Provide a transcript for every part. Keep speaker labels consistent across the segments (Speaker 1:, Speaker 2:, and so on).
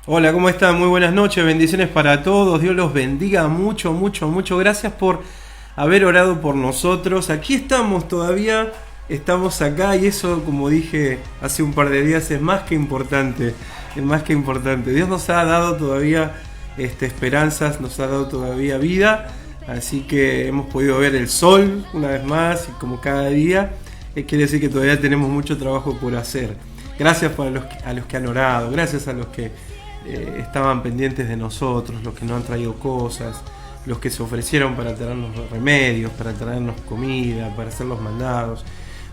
Speaker 1: Hola, ¿cómo están? Muy buenas noches, bendiciones para todos. Dios los bendiga mucho, mucho, mucho. Gracias por haber orado por nosotros. Aquí estamos todavía, estamos acá y eso, como dije hace un par de días, es más que importante. Es más que importante. Dios nos ha dado todavía esperanzas, nos ha dado todavía vida. Así que hemos podido ver el sol una vez más y como cada día. Quiere decir que todavía tenemos mucho trabajo por hacer. Gracias a los que han orado, gracias a los que estaban pendientes de nosotros, los que nos han traído cosas, los que se ofrecieron para traernos remedios, para traernos comida, para hacer los mandados.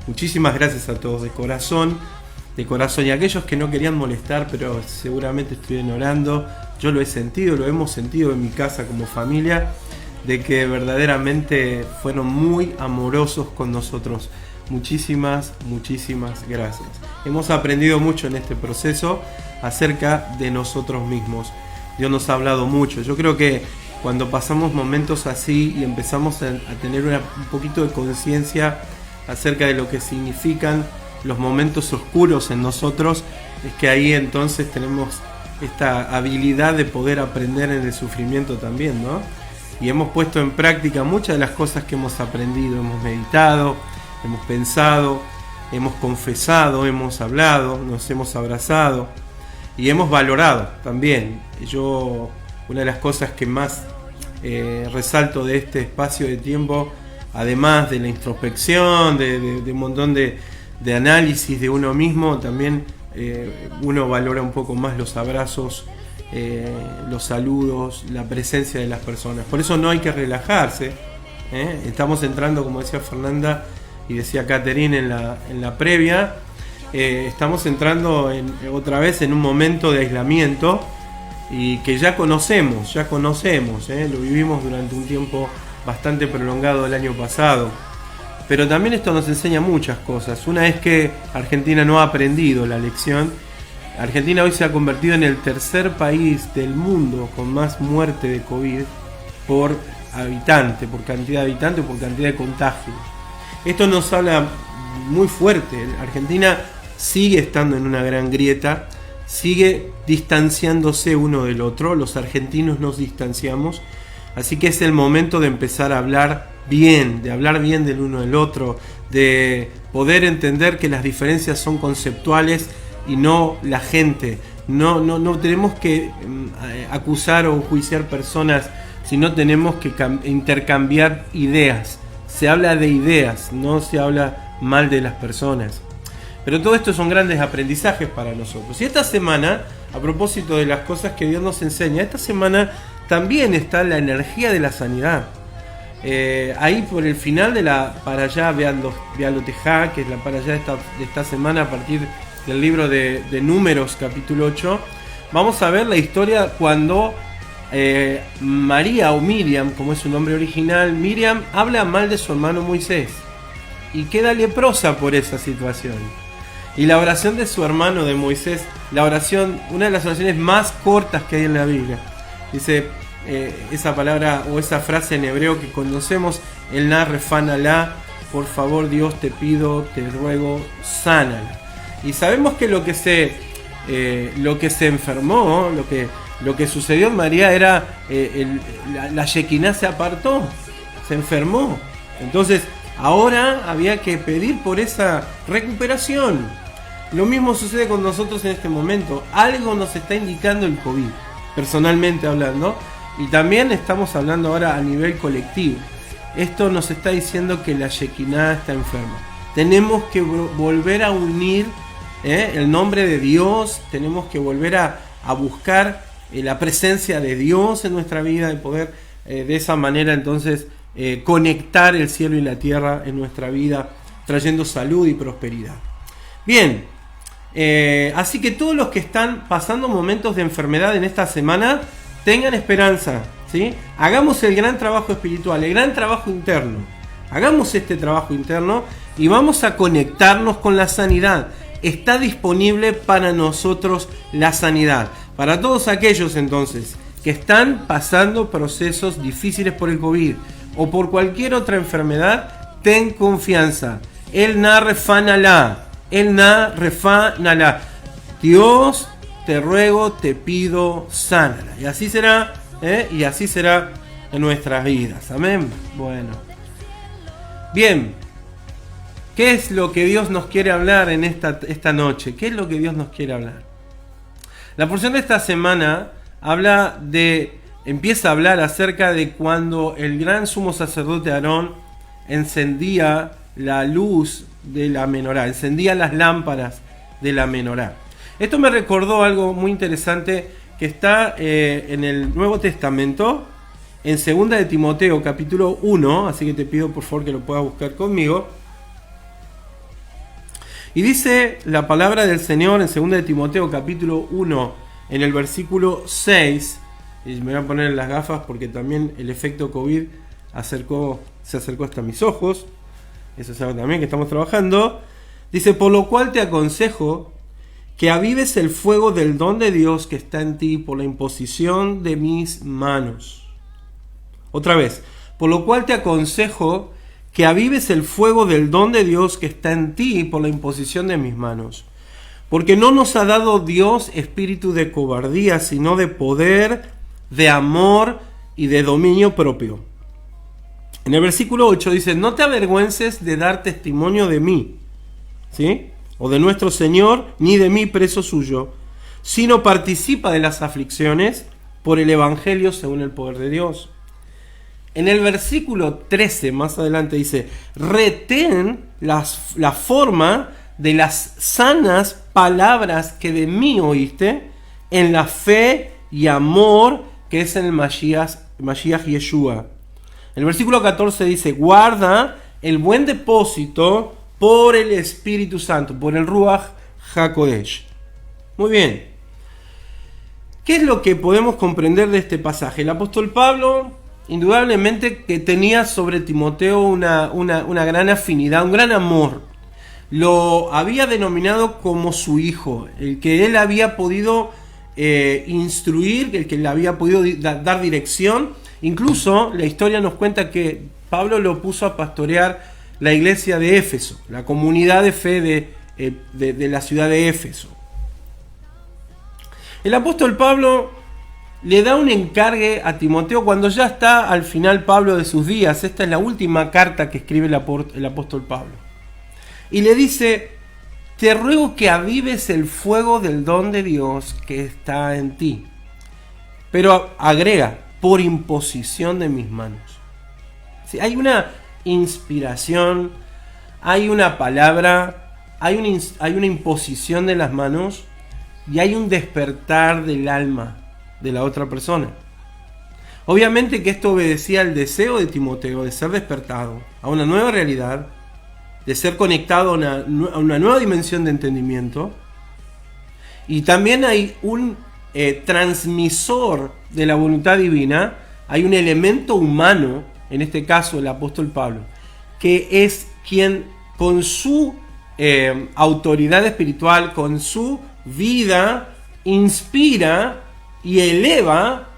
Speaker 1: Muchísimas gracias a todos de corazón, y aquellos que no querían molestar, pero seguramente estuvieron orando. Yo lo he sentido, lo hemos sentido en mi casa como familia, de que verdaderamente fueron muy amorosos con nosotros. Muchísimas, muchísimas gracias. Hemos aprendido mucho en este proceso acerca de nosotros mismos. Dios nos ha hablado mucho. Yo creo que cuando pasamos momentos así y empezamos a tener un poquito de conciencia acerca de lo que significan los momentos oscuros en nosotros, es que ahí entonces tenemos esta habilidad de poder aprender en el sufrimiento también, ¿no? Y hemos puesto en práctica muchas de las cosas que hemos aprendido. Hemos meditado, hemos pensado, hemos confesado, hemos hablado, nos hemos abrazado y hemos valorado también. Una de las cosas que más resalto de este espacio de tiempo, además de la introspección, de un montón de análisis de uno mismo, también uno valora un poco más los abrazos, los saludos, la presencia de las personas. Por eso no hay que relajarse. Estamos entrando, como decía Fernanda y decía Catherine en la previa, estamos entrando otra vez en un momento de aislamiento y que ya conocemos, lo vivimos durante un tiempo bastante prolongado el año pasado. Pero también esto nos enseña muchas cosas. Una es que Argentina no ha aprendido la lección. Argentina hoy se ha convertido en el tercer país del mundo con más muerte de COVID por habitante, por cantidad de habitantes, por cantidad de contagios. Esto nos habla muy fuerte. Argentina sigue estando en una gran grieta, sigue distanciándose uno del otro. Los argentinos nos distanciamos. Así que es el momento de empezar a hablar bien, del uno del otro, de poder entender que las diferencias son conceptuales y no la gente. No tenemos que acusar o enjuiciar personas, sino tenemos que intercambiar ideas. Se habla de ideas, no se habla mal de las personas. Pero todo esto son grandes aprendizajes para nosotros. Y esta semana, a propósito de las cosas que Dios nos enseña, esta semana también está la energía de la sanidad. Ahí por el final de la para allá Bealotejá, que es la para allá de esta semana, a partir del libro de Números capítulo 8, vamos a ver la historia cuando María, o Miriam, como es su nombre original, Miriam habla mal de su hermano Moisés y queda leprosa por esa situación. Y la oración de su hermano de Moisés, una de las oraciones más cortas que hay en la Biblia, dice esa palabra o esa frase en hebreo que conocemos, el na refan alá, por favor Dios te pido, te ruego, sánala. Y sabemos que lo que se enfermó, lo que sucedió en María era la Shekinah se apartó, se enfermó. Entonces ahora había que pedir por esa recuperación. Lo mismo sucede con nosotros en este momento. Algo nos está indicando el COVID, personalmente hablando, y también estamos hablando ahora a nivel colectivo. Esto nos está diciendo que la Shekinah está enferma. Tenemos que volver a unir el nombre de Dios, tenemos que volver a buscar la presencia de Dios en nuestra vida, de poder de esa manera entonces conectar el cielo y la tierra en nuestra vida, trayendo salud y prosperidad. Bien, así que todos los que están pasando momentos de enfermedad en esta semana, tengan esperanza, ¿sí? Hagamos el gran trabajo espiritual, el gran trabajo interno. Hagamos este trabajo interno y vamos a conectarnos con la sanidad. Está disponible para nosotros la sanidad. Para todos aquellos entonces que están pasando procesos difíciles por el COVID o por cualquier otra enfermedad, ten confianza. El na refan alá. El na refan alá. Dios te ruego, te pido, sánala. Y así será, y así será en nuestras vidas. Amén. Bueno. Bien. ¿Qué es lo que Dios nos quiere hablar en esta noche? ¿Qué es lo que Dios nos quiere hablar? La porción de esta semana empieza a hablar acerca de cuando el gran sumo sacerdote Aarón encendía la luz de la menorá, encendía las lámparas de la menorá. Esto me recordó algo muy interesante que está en el Nuevo Testamento, en 2 de Timoteo capítulo 1, así que te pido por favor que lo puedas buscar conmigo. Y dice la palabra del Señor en 2 de Timoteo capítulo 1, en el versículo 6, y me voy a poner las gafas porque también el efecto COVID se acercó hasta mis ojos, eso es algo también que estamos trabajando. Dice, por lo cual te aconsejo que avives el fuego del don de Dios que está en ti por la imposición de mis manos. Otra vez, por lo cual te aconsejo que avives el fuego del don de Dios que está en ti por la imposición de mis manos. Porque no nos ha dado Dios espíritu de cobardía, sino de poder, de amor y de dominio propio. En el versículo 8 dice, no te avergüences de dar testimonio de mí, ¿sí? O de nuestro Señor, ni de mí preso suyo, sino participa de las aflicciones por el Evangelio según el poder de Dios. En el versículo 13, más adelante dice, retén la forma de las sanas palabras que de mí oíste, en la fe y amor que es en el Mashiach Yeshua. El versículo 14 dice, guarda el buen depósito por el Espíritu Santo, por el Ruach HaKodesh. Muy bien. ¿Qué es lo que podemos comprender de este pasaje? El apóstol Pablo indudablemente que tenía sobre Timoteo una gran afinidad, un gran amor. Lo había denominado como su hijo, el que él había podido instruir, el que le había podido dar dirección. Incluso la historia nos cuenta que Pablo lo puso a pastorear la iglesia de Éfeso, la comunidad de fe de la ciudad de Éfeso. El apóstol Pablo le da un encargue a Timoteo cuando ya está al final Pablo de sus días. Esta es la última carta que escribe el apóstol Pablo. Y le dice, te ruego que avives el fuego del don de Dios que está en ti. Pero agrega, por imposición de mis manos. ¿Sí? Hay una inspiración, hay una palabra, hay una imposición de las manos y hay un despertar del alma de la otra persona. Obviamente que esto obedecía al deseo de Timoteo de ser despertado a una nueva realidad, de ser conectado a una nueva dimensión de entendimiento. Y también hay un transmisor de la voluntad divina, hay un elemento humano, en este caso el apóstol Pablo, que es quien con su autoridad espiritual, con su vida, inspira y eleva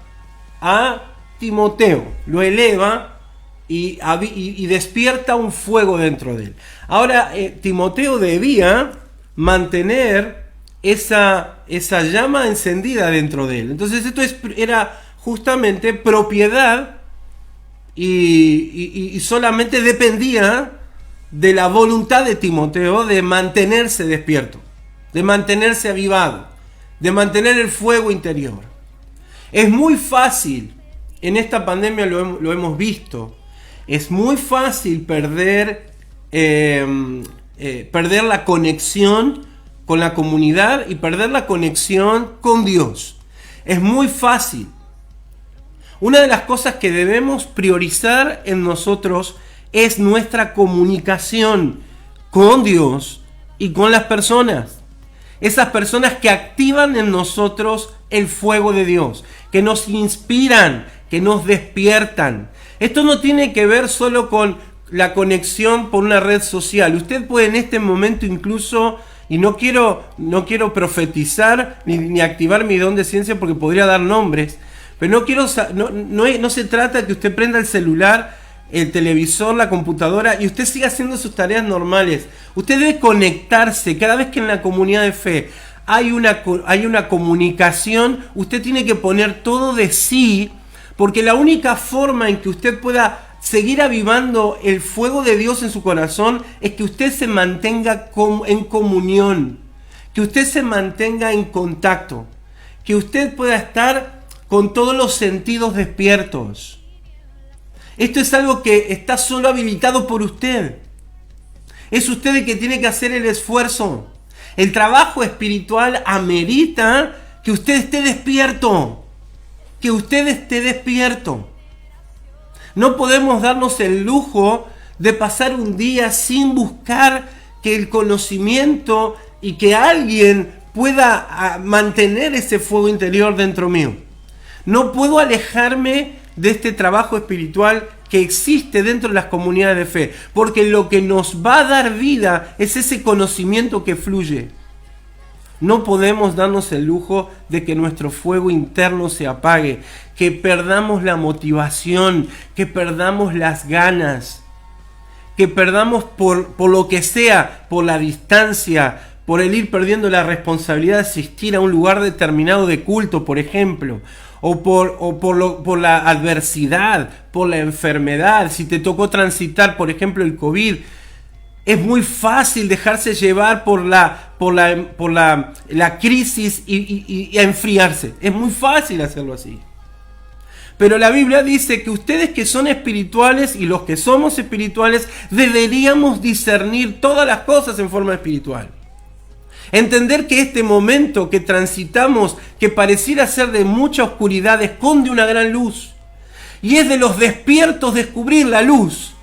Speaker 1: a Timoteo, lo eleva y despierta un fuego dentro de él. Ahora, Timoteo debía mantener esa llama encendida dentro de él. Entonces esto era justamente propiedad y solamente dependía de la voluntad de Timoteo de mantenerse despierto, de mantenerse avivado, de mantener el fuego interior. Es muy fácil, en esta pandemia lo hemos visto, es muy fácil perder la conexión con la comunidad y perder la conexión con Dios. Es muy fácil. Una de las cosas que debemos priorizar en nosotros es nuestra comunicación con Dios y con las personas. Esas personas que activan en nosotros el fuego de Dios, que nos inspiran, que nos despiertan. Esto no tiene que ver solo con la conexión por una red social. Usted puede en este momento incluso, y no quiero profetizar ni activar mi don de ciencia porque podría dar nombres, pero no se trata de que usted prenda el celular, el televisor, la computadora y usted siga haciendo sus tareas normales. Usted debe conectarse cada vez que en la comunidad de fe hay una comunicación, usted tiene que poner todo de sí, porque la única forma en que usted pueda seguir avivando el fuego de Dios en su corazón es que usted se mantenga en comunión, que usted se mantenga en contacto, que usted pueda estar con todos los sentidos despiertos. Esto es algo que está solo habilitado por usted. Es usted el que tiene que hacer el esfuerzo. El trabajo espiritual amerita que usted esté despierto. Que usted esté despierto. No podemos darnos el lujo de pasar un día sin buscar que el conocimiento y que alguien pueda mantener ese fuego interior dentro mío. No puedo alejarme de este trabajo espiritual que existe dentro de las comunidades de fe, porque lo que nos va a dar vida es ese conocimiento que fluye. No podemos darnos el lujo de que nuestro fuego interno se apague, que perdamos la motivación, que perdamos las ganas, que perdamos por lo que sea, por la distancia, por el ir perdiendo la responsabilidad de asistir a un lugar determinado de culto, por ejemplo, o por la adversidad, por la enfermedad. Si te tocó transitar, por ejemplo, el COVID, es muy fácil dejarse llevar por la crisis y enfriarse. Es muy fácil hacerlo así. Pero la Biblia dice que ustedes que son espirituales y los que somos espirituales deberíamos discernir todas las cosas en forma espiritual. Entender que este momento que transitamos, que pareciera ser de mucha oscuridad, esconde una gran luz. Y es de los despiertos descubrir la luz.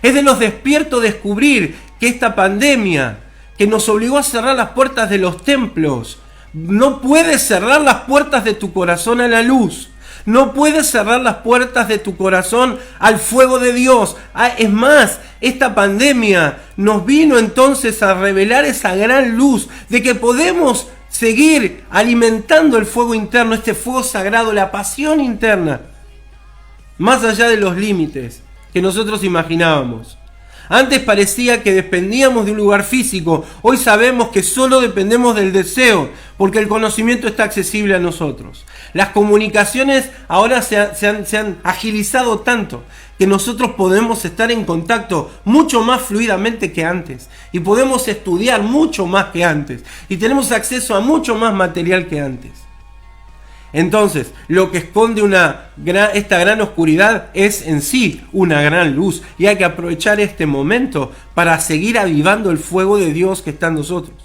Speaker 1: Es de los despiertos descubrir que esta pandemia, que nos obligó a cerrar las puertas de los templos, no puedes cerrar las puertas de tu corazón a la luz. No puedes cerrar las puertas de tu corazón al fuego de Dios. Es más, esta pandemia nos vino entonces a revelar esa gran luz de que podemos seguir alimentando el fuego interno, este fuego sagrado, la pasión interna, más allá de los límites que nosotros imaginábamos. Antes parecía que dependíamos de un lugar físico. Hoy sabemos que solo dependemos del deseo, porque el conocimiento está accesible a nosotros. Las comunicaciones ahora se han agilizado tanto que nosotros podemos estar en contacto mucho más fluidamente que antes. Y podemos estudiar mucho más que antes. Y tenemos acceso a mucho más material que antes. Entonces, lo que esconde esta gran oscuridad es en sí una gran luz. Y hay que aprovechar este momento para seguir avivando el fuego de Dios que está en nosotros.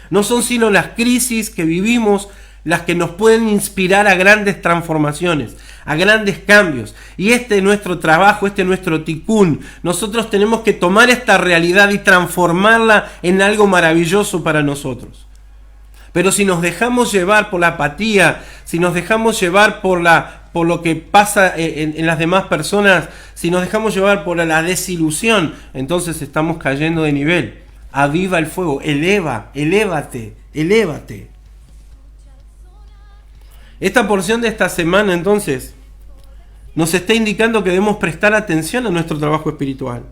Speaker 1: No son sino las crisis que vivimos las que nos pueden inspirar a grandes transformaciones, a grandes cambios. Y este es nuestro trabajo, este es nuestro ticún. Nosotros tenemos que tomar esta realidad y transformarla en algo maravilloso para nosotros. Pero si nos dejamos llevar por la apatía, si nos dejamos llevar por lo que pasa en las demás personas, si nos dejamos llevar por la desilusión, entonces estamos cayendo de nivel. Aviva el fuego, elévate. Esta porción de esta semana entonces nos está indicando que debemos prestar atención a nuestro trabajo espiritual.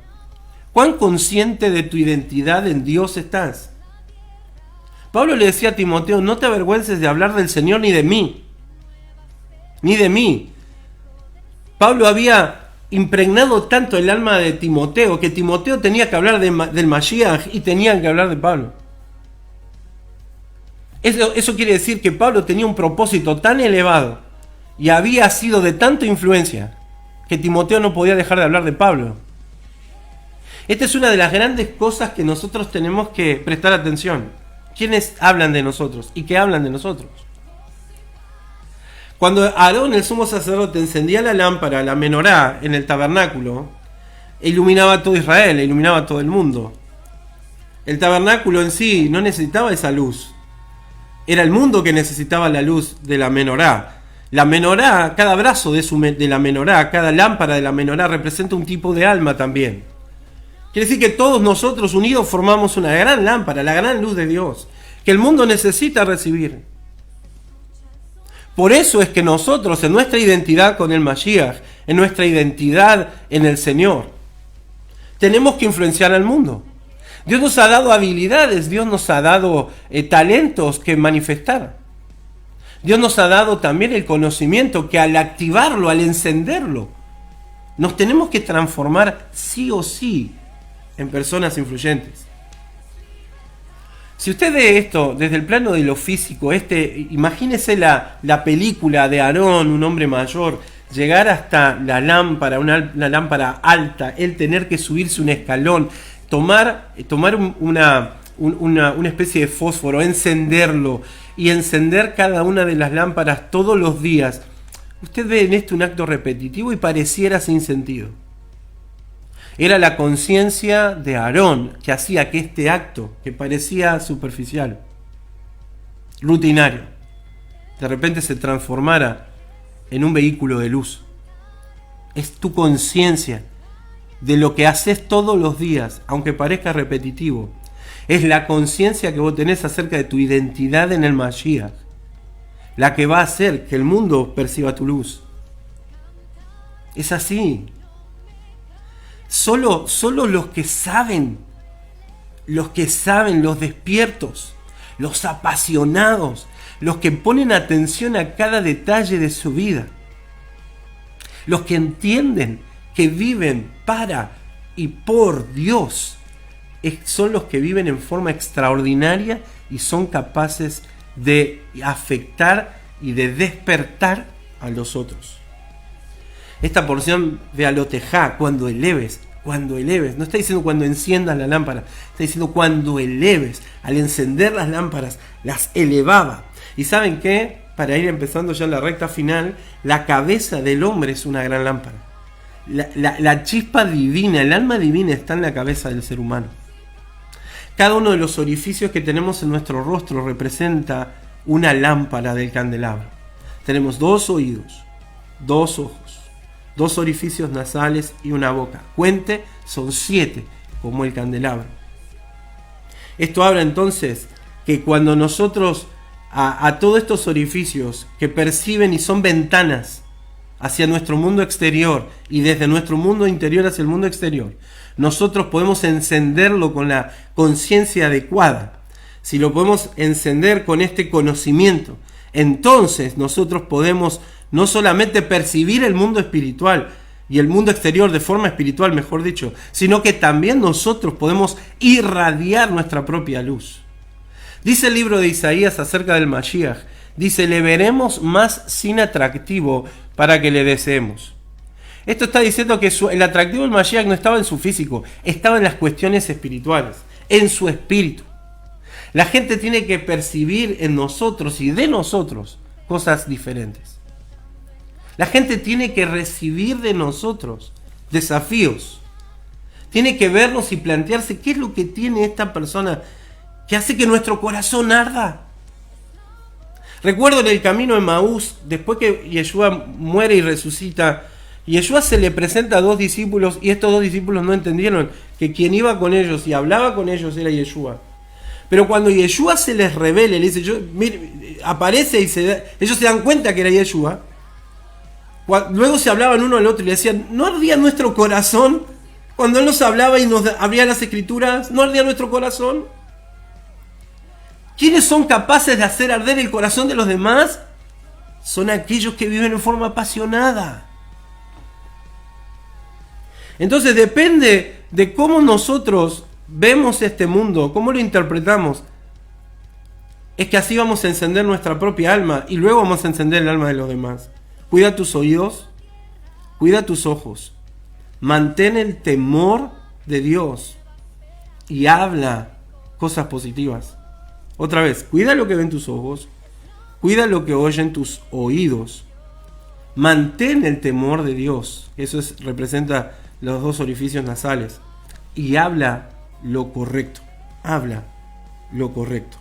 Speaker 1: ¿Cuán consciente de tu identidad en Dios estás? Pablo le decía a Timoteo, no te avergüences de hablar del Señor ni de mí. Ni de mí. Pablo había impregnado tanto el alma de Timoteo que Timoteo tenía que hablar del Mashiach y tenían que hablar de Pablo. Eso quiere decir que Pablo tenía un propósito tan elevado y había sido de tanta influencia que Timoteo no podía dejar de hablar de Pablo. Esta es una de las grandes cosas que nosotros tenemos que prestar atención. ¿Quiénes hablan de nosotros y qué hablan de nosotros? Cuando Aarón, el sumo sacerdote, encendía la lámpara, la menorá, en el tabernáculo, iluminaba a todo Israel, iluminaba a todo el mundo. El tabernáculo en sí no necesitaba esa luz. Era el mundo que necesitaba la luz de la menorá. La menorá, cada brazo de la menorá, cada lámpara de la menorá representa un tipo de alma también. Quiere decir que todos nosotros unidos formamos una gran lámpara, la gran luz de Dios, que el mundo necesita recibir. Por eso es que nosotros, en nuestra identidad con el Mashiach, en nuestra identidad en el Señor, tenemos que influenciar al mundo. Dios nos ha dado habilidades, Dios nos ha dado talentos que manifestar. Dios nos ha dado también el conocimiento que al activarlo, al encenderlo, nos tenemos que transformar sí o sí en personas influyentes. Si usted ve esto desde el plano de lo físico, imagínese la película de Aarón, un hombre mayor, llegar hasta la lámpara, una lámpara alta, él tener que subirse un escalón, tomar una especie de fósforo, encenderlo y encender cada una de las lámparas todos los días. Usted ve en esto un acto repetitivo y pareciera sin sentido. Era la conciencia de Aarón que hacía que este acto, que parecía superficial, rutinario, de repente se transformara en un vehículo de luz. Es tu conciencia de lo que haces todos los días, aunque parezca repetitivo. Es la conciencia que vos tenés acerca de tu identidad en el Mashiach, la que va a hacer que el mundo perciba tu luz. Es así. Solo los que saben, los despiertos, los apasionados, los que ponen atención a cada detalle de su vida, los que entienden que viven para y por Dios, son los que viven en forma extraordinaria y son capaces de afectar y de despertar a los otros. Esta porción de Alotejá, cuando eleves, no está diciendo cuando enciendas la lámpara, está diciendo cuando eleves. Al encender las lámparas, las elevaba. ¿Y saben qué? Para ir empezando ya en la recta final, la cabeza del hombre es una gran lámpara. La chispa divina, el alma divina está en la cabeza del ser humano. Cada uno de los orificios que tenemos en nuestro rostro representa una lámpara del candelabro. Tenemos 2 oídos, 2 ojos, 2 orificios nasales y una boca. Cuente, son 7, como el candelabro. Esto habla entonces que cuando nosotros a todos estos orificios que perciben y son ventanas hacia nuestro mundo exterior y desde nuestro mundo interior hacia el mundo exterior, nosotros podemos encenderlo con la conciencia adecuada. Si lo podemos encender con este conocimiento, entonces nosotros podemos no solamente percibir el mundo espiritual y el mundo exterior de forma espiritual, mejor dicho, sino que también nosotros podemos irradiar nuestra propia luz. Dice el libro de Isaías acerca del Mashiach, dice, le veremos más sin atractivo para que le deseemos. Esto está diciendo que el atractivo del Mashiach no estaba en su físico, estaba en las cuestiones espirituales, en su espíritu. La gente tiene que percibir en nosotros y de nosotros cosas diferentes. La gente tiene que recibir de nosotros desafíos. Tiene que vernos y plantearse qué es lo que tiene esta persona que hace que nuestro corazón arda. Recuerdo en el camino de Emaús, después que Yeshua muere y resucita, Yeshua se le presenta a 2 discípulos y estos 2 discípulos no entendieron que quien iba con ellos y hablaba con ellos era Yeshua. Pero cuando Yeshua se les revela, le dice, mire, aparece y ellos se dan cuenta que era Yeshua. Luego se hablaban uno al otro y le decían, ¿no ardía nuestro corazón cuando Él nos hablaba y nos abría las escrituras? ¿No ardía nuestro corazón? ¿Quiénes son capaces de hacer arder el corazón de los demás? Son aquellos que viven en forma apasionada. Entonces depende de cómo nosotros vemos este mundo, cómo lo interpretamos. Es que así vamos a encender nuestra propia alma y luego vamos a encender el alma de los demás. Cuida tus oídos, cuida tus ojos, mantén el temor de Dios y habla cosas positivas. Otra vez, cuida lo que ven tus ojos, cuida lo que oyen tus oídos, mantén el temor de Dios, eso representa los 2 orificios nasales, y habla lo correcto, habla lo correcto.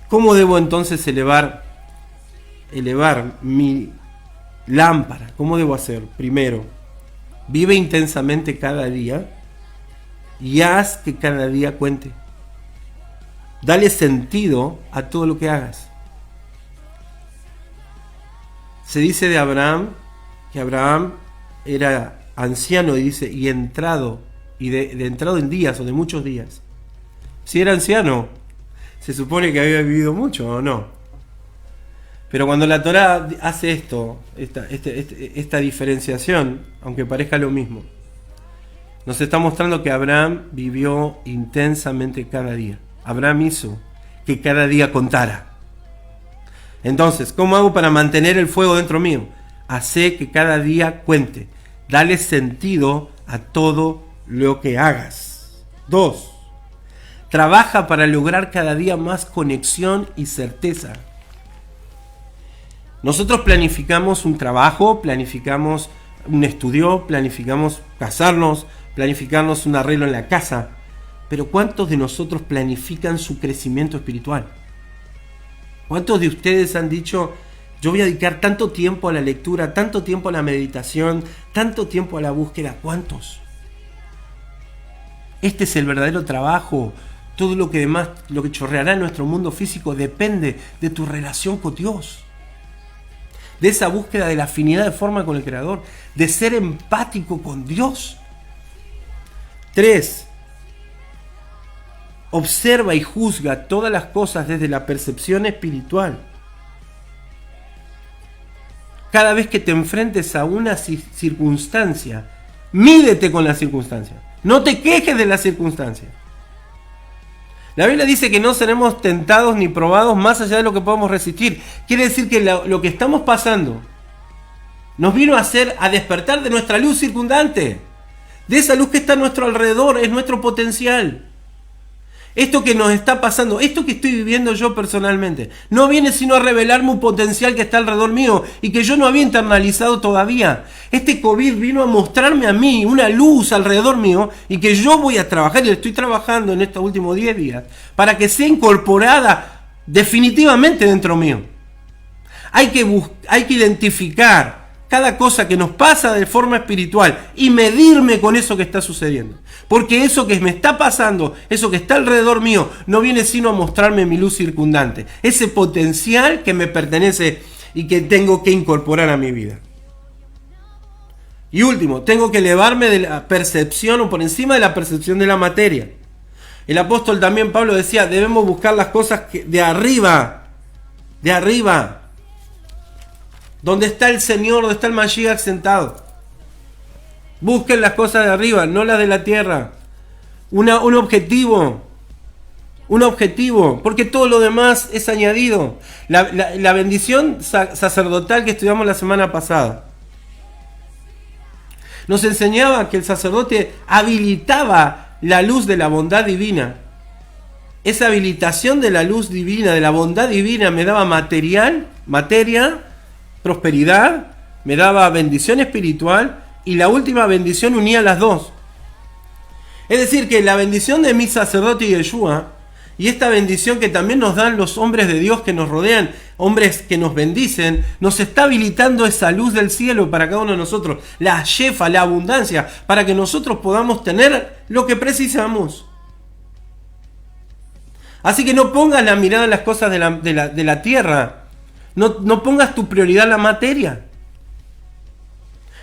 Speaker 1: ¿Cómo debo entonces elevar mi lámpara? ¿Cómo debo hacer? Primero, vive intensamente cada día y haz que cada día cuente. Dale sentido a todo lo que hagas. Se dice de Abraham que Abraham era anciano y dice, y entrado y de entrado en días o de muchos días. Si era anciano, se supone que había vivido mucho o no. Pero cuando la Torá hace esta diferenciación, aunque parezca lo mismo, nos está mostrando que Abraham vivió intensamente cada día. Abraham hizo que cada día contara. Entonces, ¿cómo hago para mantener el fuego dentro mío? Hacé que cada día cuente. Dale sentido a todo lo que hagas. 2. Trabaja para lograr cada día más conexión y certeza. Nosotros planificamos un trabajo, planificamos un estudio, planificamos casarnos, planificarnos un arreglo en la casa. Pero ¿cuántos de nosotros planifican su crecimiento espiritual? ¿Cuántos de ustedes han dicho, yo voy a dedicar tanto tiempo a la lectura, tanto tiempo a la meditación, tanto tiempo a la búsqueda? ¿Cuántos? Este es el verdadero trabajo. Todo lo que demás, lo que chorreará en nuestro mundo físico depende de tu relación con Dios. De esa búsqueda de la afinidad de forma con el Creador, de ser empático con Dios. 3. Observa y juzga todas las cosas desde la percepción espiritual. Cada vez que te enfrentes a una circunstancia, mídete con la circunstancia. No te quejes de la circunstancia. La Biblia dice que no seremos tentados ni probados más allá de lo que podamos resistir. Quiere decir que lo que estamos pasando nos vino a despertar de nuestra luz circundante. De esa luz que está a nuestro alrededor, es nuestro potencial. Esto que nos está pasando, esto que estoy viviendo yo personalmente, no viene sino a revelarme un potencial que está alrededor mío y que yo no había internalizado todavía. Este COVID vino a mostrarme a mí una luz alrededor mío y que yo voy a trabajar y estoy trabajando en estos últimos 10 días para que sea incorporada definitivamente dentro mío. Hay que identificar cada cosa que nos pasa de forma espiritual y medirme con eso que está sucediendo. Porque eso que me está pasando, eso que está alrededor mío, no viene sino a mostrarme mi luz circundante. Ese potencial que me pertenece y que tengo que incorporar a mi vida. Y último, tengo que elevarme de la percepción o por encima de la percepción de la materia. El apóstol también Pablo decía, debemos buscar las cosas de arriba. De arriba. Donde está el Señor, donde está el Mashiach sentado. Busquen las cosas de arriba, no las de la tierra. Un objetivo. Un objetivo. Porque todo lo demás es añadido. La bendición sacerdotal que estudiamos la semana pasada nos enseñaba que el sacerdote habilitaba la luz de la bondad divina. Esa habilitación de la luz divina, de la bondad divina, me daba materia, prosperidad, me daba bendición espiritual y la última bendición unía las dos. Es decir, que la bendición de mi sacerdote Yeshua y esta bendición que también nos dan los hombres de Dios que nos rodean, hombres que nos bendicen, nos está habilitando esa luz del cielo para cada uno de nosotros, la shefa, la abundancia, para que nosotros podamos tener lo que precisamos. Así que no pongas la mirada en las cosas de la tierra. No pongas tu prioridad en la materia.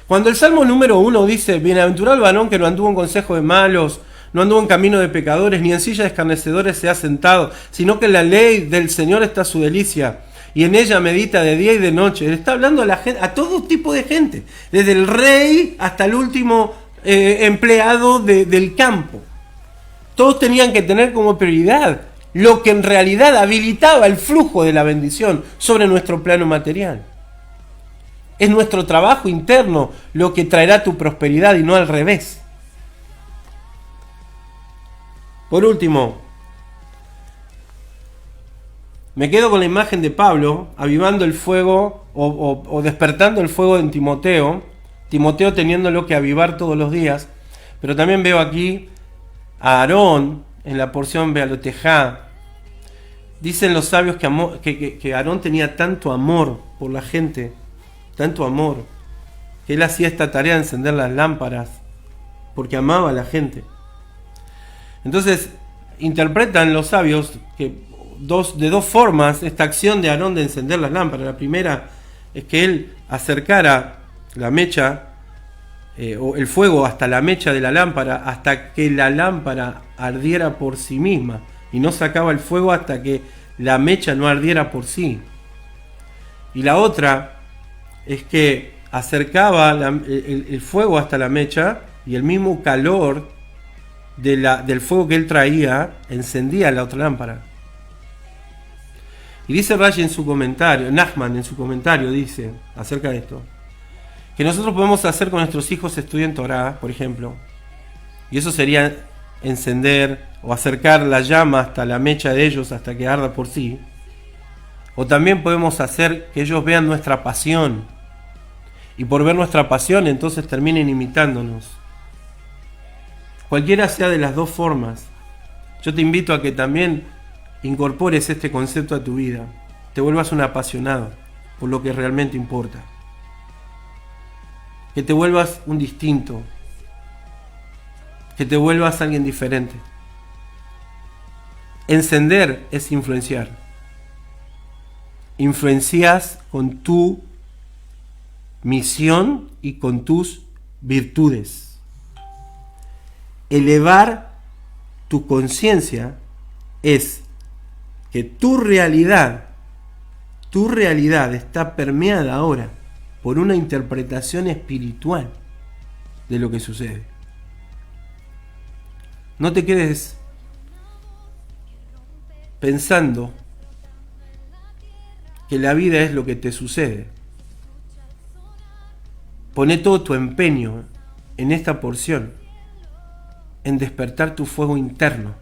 Speaker 1: Cuando el Salmo número 1 dice, bienaventurado el varón que no anduvo en consejo de malos, no anduvo en camino de pecadores, ni en silla de escarnecedores se ha sentado, sino que en la ley del Señor está su delicia, y en ella medita de día y de noche. Él está hablando a todo tipo de gente, desde el rey hasta el último empleado del campo. Todos tenían que tener como prioridad lo que en realidad habilitaba el flujo de la bendición sobre nuestro plano material. Es nuestro trabajo interno lo que traerá tu prosperidad y no al revés. Por último, me quedo con la imagen de Pablo avivando el fuego o despertando el fuego en Timoteo. Timoteo teniéndolo que avivar todos los días. Pero también veo aquí a Aarón en la porción Bealotejá. Dicen los sabios que Aarón tenía tanto amor por la gente, tanto amor, que él hacía esta tarea de encender las lámparas, porque amaba a la gente. Entonces, interpretan los sabios que de dos formas esta acción de Aarón de encender las lámparas. La primera es que él acercara la mecha o el fuego hasta la mecha de la lámpara, hasta que la lámpara ardiera por sí misma, y no sacaba el fuego hasta que la mecha no ardiera por sí. Y la otra es que acercaba el fuego hasta la mecha, y el mismo calor del fuego que él traía encendía la otra lámpara. Y dice Rashi en su comentario, Nachman en su comentario dice acerca de esto, que nosotros podemos hacer con nuestros hijos estudien Torah, por ejemplo, y eso sería encender o acercar la llama hasta la mecha de ellos hasta que arda por sí. O también podemos hacer que ellos vean nuestra pasión, y por ver nuestra pasión entonces terminen imitándonos. Cualquiera sea de las dos formas, yo te invito a que también incorpores este concepto a tu vida, te vuelvas un apasionado por lo que realmente importa, que te vuelvas un distinto, que te vuelvas alguien diferente. Encender es influenciar. Influencias con tu misión y con tus virtudes. Elevar tu conciencia es que tu realidad está permeada ahora por una interpretación espiritual de lo que sucede. No te quedes pensando que la vida es lo que te sucede. Poné todo tu empeño en esta porción, en despertar tu fuego interno,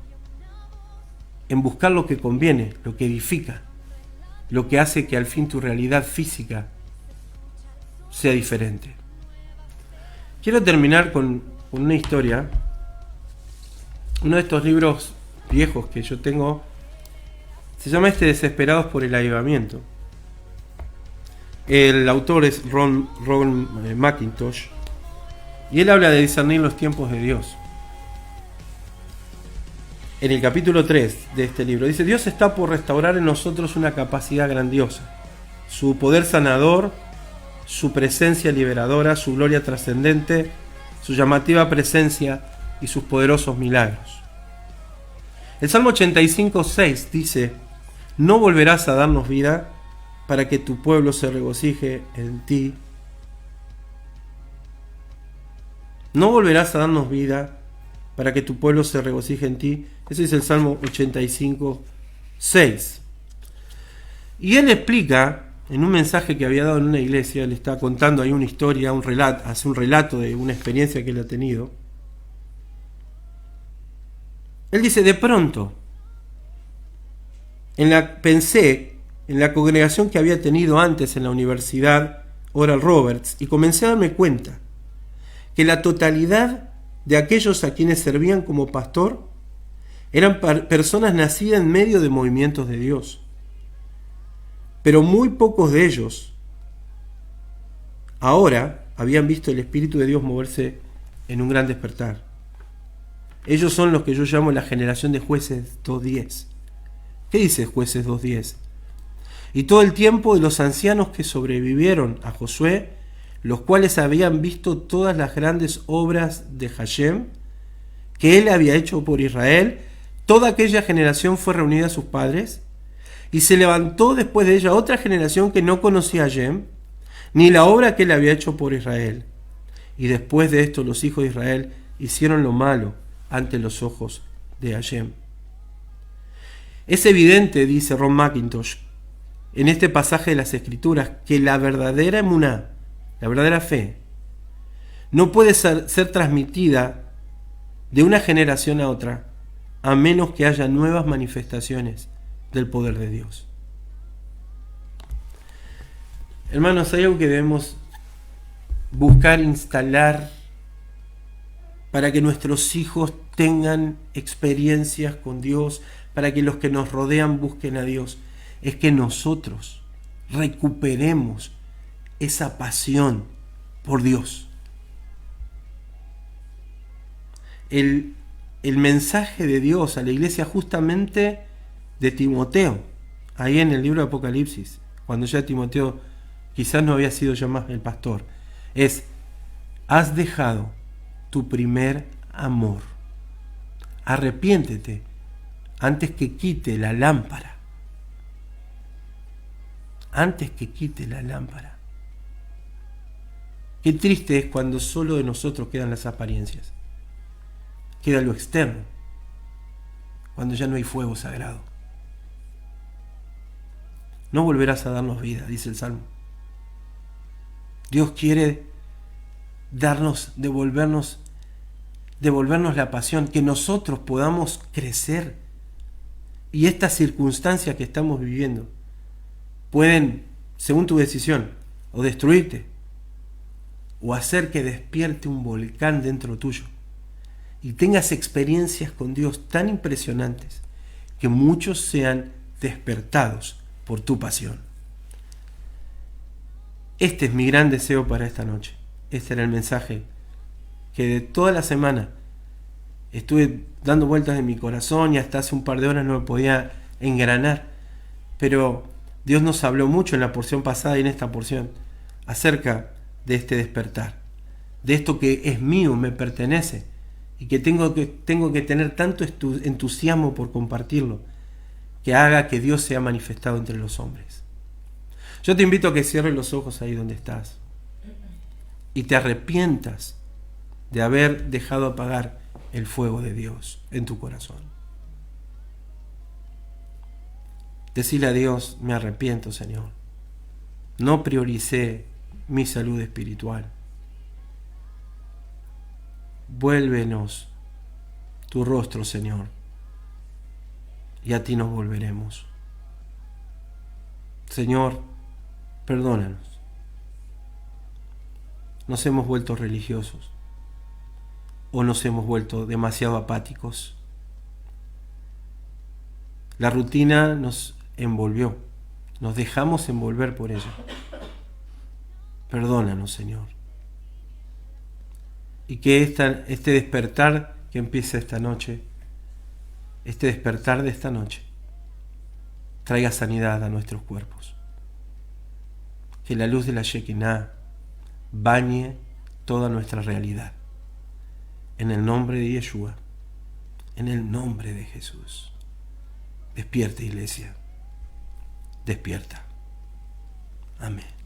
Speaker 1: en buscar lo que conviene, lo que edifica, lo que hace que al fin tu realidad física sea diferente. Quiero terminar con una historia. Uno de estos libros viejos que yo tengo se llama Desesperados por el Avivamiento. El autor es Ron McIntosh, y él habla de discernir los tiempos de Dios. En el capítulo 3 de este libro dice: Dios está por restaurar en nosotros una capacidad grandiosa, su poder sanador, su presencia liberadora, su gloria trascendente, su llamativa presencia y sus poderosos milagros. El Salmo 85:6 dice: no volverás a darnos vida para que tu pueblo se regocije en ti. No volverás a darnos vida para que tu pueblo se regocije en ti. Ese es el Salmo 85:6. Y él explica, en un mensaje que había dado en una iglesia, él está contando ahí una historia, hace un relato de una experiencia que él ha tenido. Él dice: de pronto, pensé en la congregación que había tenido antes en la universidad Oral Roberts, y comencé a darme cuenta que la totalidad de aquellos a quienes servían como pastor eran personas nacidas en medio de movimientos de Dios. Pero muy pocos de ellos ahora habían visto el Espíritu de Dios moverse en un gran despertar. Ellos son los que yo llamo la generación de Jueces 2:10. ¿Qué dice Jueces 2:10? Y todo el tiempo de los ancianos que sobrevivieron a Josué, los cuales habían visto todas las grandes obras de Hashem que él había hecho por Israel, toda aquella generación fue reunida a sus padres, y se levantó después de ella otra generación que no conocía a Hashem, ni la obra que él había hecho por Israel. Y después de esto los hijos de Israel hicieron lo malo ante los ojos de Hashem. Es evidente, dice Ron McIntosh, en este pasaje de las Escrituras, que la verdadera emuná, la verdadera fe, no puede ser transmitida de una generación a otra, a menos que haya nuevas manifestaciones del poder de Dios. Hermanos, hay algo que debemos buscar instalar para que nuestros hijos tengan experiencias con Dios, para que los que nos rodean busquen a Dios. Es que nosotros recuperemos esa pasión por Dios. El mensaje de Dios a la iglesia justamente de Timoteo, ahí en el libro de Apocalipsis, cuando ya Timoteo quizás no había sido ya más el pastor, es: has dejado tu primer amor. Arrepiéntete antes que quite la lámpara. Antes que quite la lámpara. Qué triste es cuando solo de nosotros quedan las apariencias. Queda lo externo. Cuando ya no hay fuego sagrado. No volverás a darnos vida, dice el Salmo. Dios quiere devolvernos la pasión, que nosotros podamos crecer. Y estas circunstancias que estamos viviendo pueden, según tu decisión, o destruirte, o hacer que despierte un volcán dentro tuyo y tengas experiencias con Dios tan impresionantes que muchos sean despertados por tu pasión. Este es mi gran deseo para esta noche. Este era el mensaje que de toda la semana estuve dando vueltas en mi corazón y hasta hace un par de horas no me podía engranar. Pero Dios nos habló mucho en la porción pasada y en esta porción acerca de este despertar, de esto que es mío, me pertenece y que tengo que tener tanto entusiasmo por compartirlo que haga que Dios sea manifestado entre los hombres. Yo te invito a que cierres los ojos ahí donde estás y te arrepientas de haber dejado apagar el fuego de Dios en tu corazón. Decile a Dios: me arrepiento, Señor. No prioricé mi salud espiritual. Vuélvenos tu rostro, Señor, y a ti nos volveremos. Señor, perdónanos. Nos hemos vuelto religiosos o nos hemos vuelto demasiado apáticos. La rutina nos envolvió, nos dejamos envolver por ella. Perdónanos, Señor. Y que este despertar que empieza esta noche, este despertar de esta noche, traiga sanidad a nuestros cuerpos. Que la luz de la Shekinah bañe toda nuestra realidad. En el nombre de Yeshua, en el nombre de Jesús. Despierta, iglesia. Despierta. Amén.